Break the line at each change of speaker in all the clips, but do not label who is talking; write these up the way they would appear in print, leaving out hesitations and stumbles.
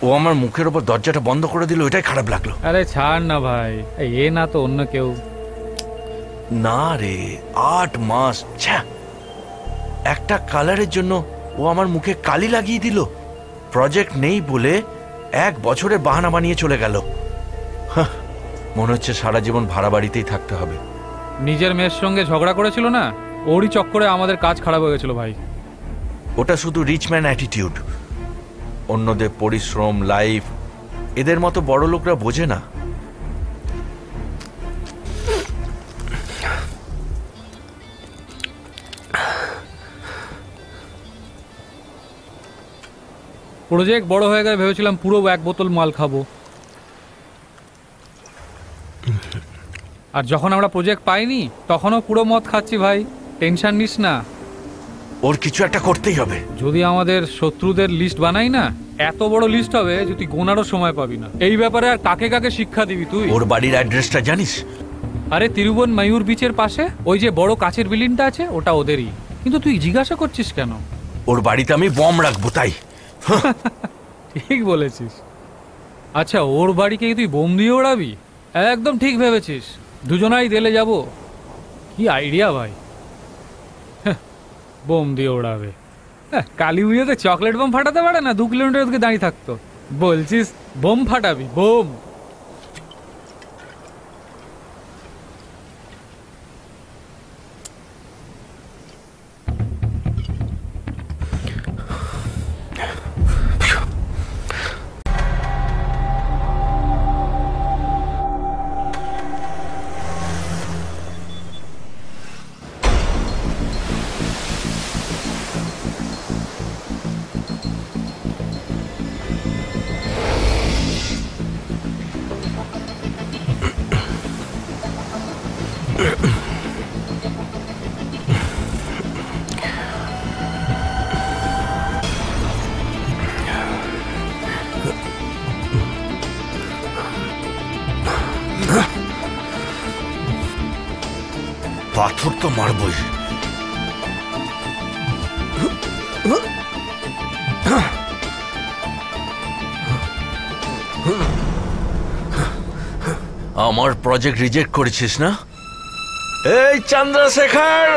ও আমার মুখের ওপর দরজাটা বন্ধ করে দিল, এটাই খারাপ লাগলো।
আরে ছাড় না ভাই, এ না তো অন্য কেউ।
না রে, 8 মাস একটা কালারের জন্য ও আমার মুখে কালি লাগিয়ে দিল। প্রজেক্ট নেই বলে 1 বছরের বাহানা বানিয়ে চলে গেল। মনে হচ্ছে সারা জীবন ভাড়া বাড়িতেই থাকতে হবে।
নিজের মেয়ের সঙ্গে ঝগড়া করেছিল না, ওরই চক্করে আমাদের কাজ খারাপ হয়ে গেছিল ভাই।
ওটা শুধু রিচম্যান অ্যাটিটিউড। অন্যদের পরিশ্রম, লাইফ এদের মতো বড় লোকরা বোঝে না।
প্রজেক্ট বড় হয়ে গেলে ভেবেছিলাম পুরো 1 বোতল মাল খাবো, আর যখন আমরা প্রজেক্ট পাইনি তখনও পুরো মদ খাচ্ছি ভাই। টেনশন নিস না,
ওর কিছু একটা করতেই হবে।
যদি আমাদের শত্রুদের লিস্ট বানাই না, এত বড় লিস্ট হবে যে তুই গোনারও সময় পাবি না। এই ব্যাপারে আর কাকে কাকে শিক্ষা দিবি তুই?
ওর বাড়ির অ্যাড্রেসটা জানিস?
আরে তিরুবন ময়ূর বিচের পাশে ওই যে বড় কাচের বিল্ডিংটা আছে, ওটা ওদেরই। কিন্তু তুই জিজ্ঞাসা করছিস কেন?
ওর বাড়িতে আমি বম রাখবো তাই।
ঠিক বলেছিস। আচ্ছা, ওর বাড়িকে তুই বোম দিয়ে ওড়াবি? একদম ঠিক ভেবেছিস, দুজনাই জেলে যাব। কি আইডিয়া ভাই, বোম দিয়ে ওড়াবে। কালী পুজোতে চকলেট বোম ফাটাতে পারে না, 2 কিলোমিটার থেকে দাঁড়িয়ে থাকতো। বলছিস বোম ফাটাবি? বোম?
পাথর তো মারবই। আমার প্রজেক্ট রিজেক্ট করেছিস না? এই Chandrashekhar,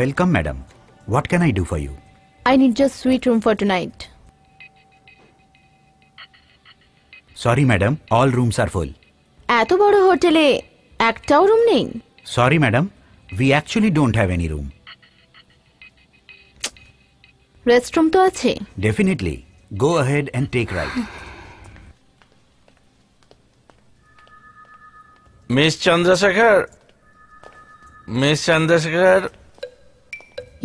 Welcome, madam. What can I do for you?
I need just suite room for tonight.
Sorry, madam. All rooms are full.
এত বড় হোটেলে একটাও রুম নেই?
Sorry, madam. We actually don't have any room.
Restroom তো আছে?
Definitely. Go ahead and take right.
Miss Chandrasekhar, miss Chandrasekhar.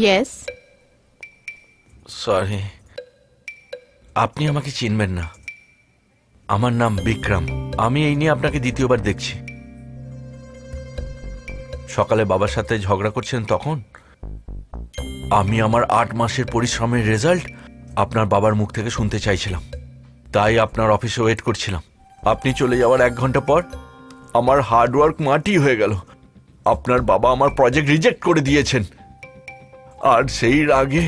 Yes.
Sorry, আপনি আমাকে চিনবেন না। আমার নাম বিক্রম। আমি এই নিয়ে আপনাকে দ্বিতীয়বার দেখছি। সকালে বাবার সাথে ঝগড়া করছেন তখন আমি আমার 8 মাসের পরিশ্রমের রেজাল্ট আপনার বাবার মুখ থেকে শুনতে চাইছিলাম, তাই আপনার অফিসে ওয়েট করছিলাম। আপনি চলে যাওয়ার 1 ঘন্টা পর আমার হার্ডওয়ার্ক মাটি হয়ে গেল। আপনার বাবা আমার প্রজেক্ট রিজেক্ট করে দিয়েছেন, আর সেই রাগে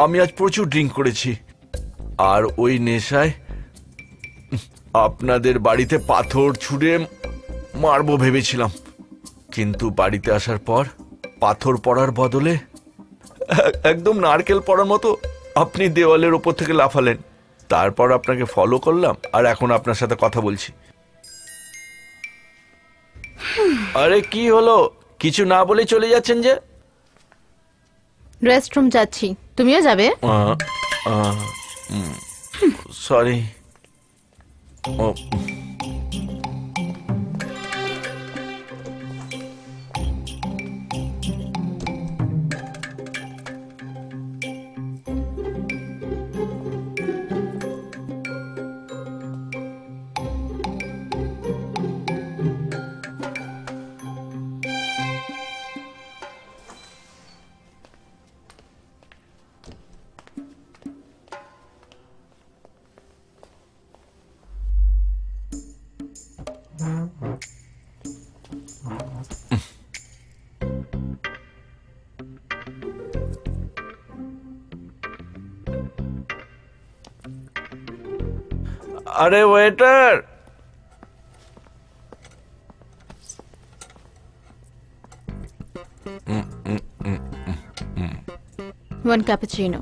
আমি আজ প্রচুর ড্রিঙ্ক করেছি, আর ওই নেশায় আপনাদের বাড়িতে পাথর ছুঁড়ে মারবো ভেবেছিলাম, কিন্তু বাড়িতে আসার পর পাথর পড়ার বদলে একদম নারকেল পড়ার মতো আপনি দেওয়ালের ওপর থেকে লাফালেন। তারপর আপনাকে ফলো করলাম আর এখন আপনার সাথে কথা বলছি। আরে কি হলো, কিছু না বলে চলে যাচ্ছেন যে?
রেস্টরুম যাচ্ছি, তুমিও যাবে?
সরি। আরে ওয়েটার,
ওয়ান ক্যাপুচিনো।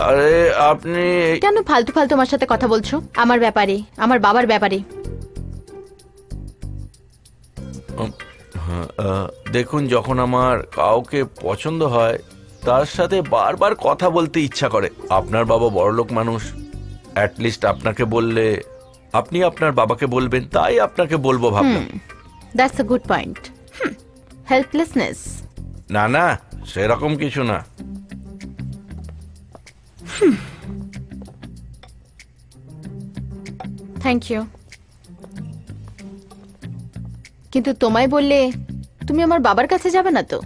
আরে আপনি
কেন ফালতু ফালতু আমার সাথে কথা বলছো আমার ব্যাপারে, আমার বাবার ব্যাপারে?
দেখুন, যখন আমার কাউকে পছন্দ হয় তার সাথে বারবার কথা বলতে ইচ্ছা করে। আপনার বাবা বড়লোক মানুষ, অ্যাটলিস্ট আপনাকে বললে আপনি আপনার বাবাকে বলবেন, তাই আপনাকে বলবো ভাবলাম।
That's a good point. Helplessness.
না না, সেরকম কিছু না।
Thank you. কিন্তু তোমায় বললে তুমি আমার বাবার কাছে যাবে না তো?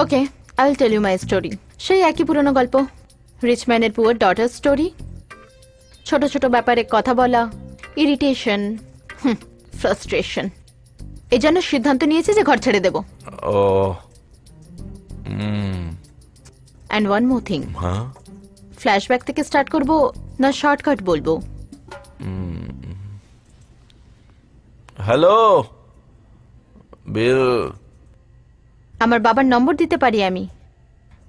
Okay, I will tell you my story. সেই একই পুরনো গল্প, রিচ ম্যানের পুয়ার ডটার স্টোরি। ছোট ছোট ব্যাপারে কথা বলা, ইরিটেশন, ফ্রাস্ট্রেশন। এই জন্য সিদ্ধান্ত নিয়েছে যে ঘর ছেড়ে দেব।
ও
অ্যান্ড ওয়ান মোর থিং,
হ্যাঁ,
ফ্ল্যাশব্যাক থেকে স্টার্ট করব না শর্টকাট বলবো?
হ্যালো বিল।
আমার বাবার নম্বর দিতে পারি আমি,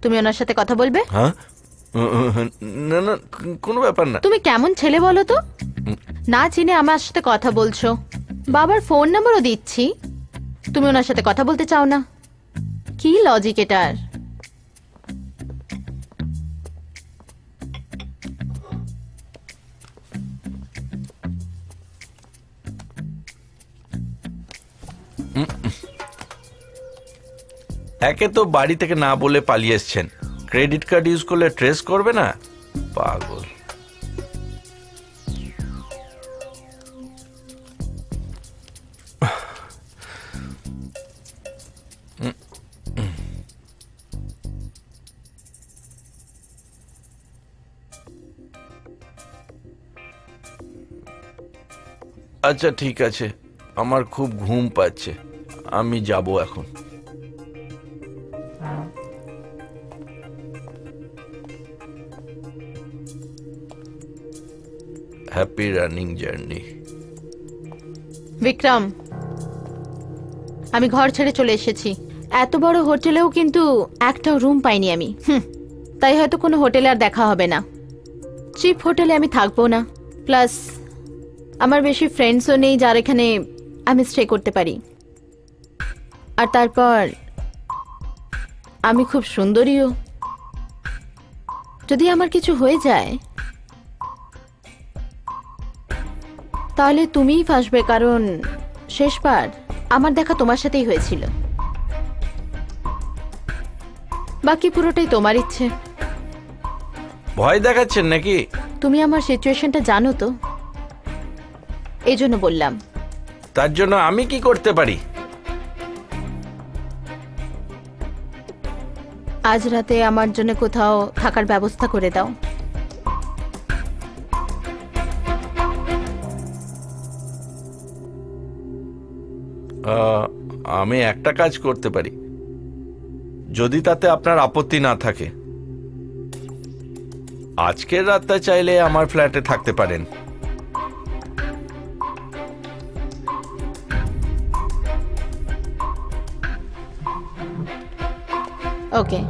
তুমি ওনার সাথে কথা বলবে?
হ্যাঁ, না না, কোনো ব্যাপার না।
তুমি কেমন ছেলে বলো তো, না চিনে আমার সাথে কথা বলছো। বাবার ফোন নাম্বারও দিচ্ছি, তুমি ওনার সাথে কথা বলতে চাও না? কি লজিক এটার?
একে তো বাড়ি থেকে না বলে পালিয়ে এসছেন, ক্রেডিট কার্ড ইউজ করলে ট্রেস করবে না? পাগল। আচ্ছা ঠিক আছে, আমার খুব ঘুম পাচ্ছে, আমি যাব এখন। Happy running journey.
বিক্রম, আমি ঘর ছেড়ে চলে এসেছি। এত বড় হোটেলেও কিন্তু একটাও রুম পাইনি আমি। তাই হয়তো কোনো হোটেলে আর দেখা হবে না। চিপ হোটেলে আমি থাকবো না, প্লাস আমার বেশি ফ্রেন্ডসও নেই যার এখানে আমি স্টে করতে পারি। আর তারপর আমি খুব সুন্দরীও। যদি আমার কিছু হয়ে যায় তাহলে তুমিই ফাঁসবে, কারণ শেষবার আমার দেখা তোমার সাথেই হয়েছিল। বাকি পুরোটাই তোমার ইচ্ছে।
ভয় দেখাচ্ছেন নাকি?
তুমি আমার সিচুয়েশনটা জানো তো, এই জন্য বললাম।
তার জন্য আমি কি করতে পারি?
আজ রাতে আমার জন্য কোথাও থাকার ব্যবস্থা করে দাও।
আমি একটা কাজ করতে পারি, যদি তাতে আপনার আপত্তি না থাকে। আজকের রাতটা চাইলে আমার ফ্ল্যাটে থাকতে পারেন।
ওকে।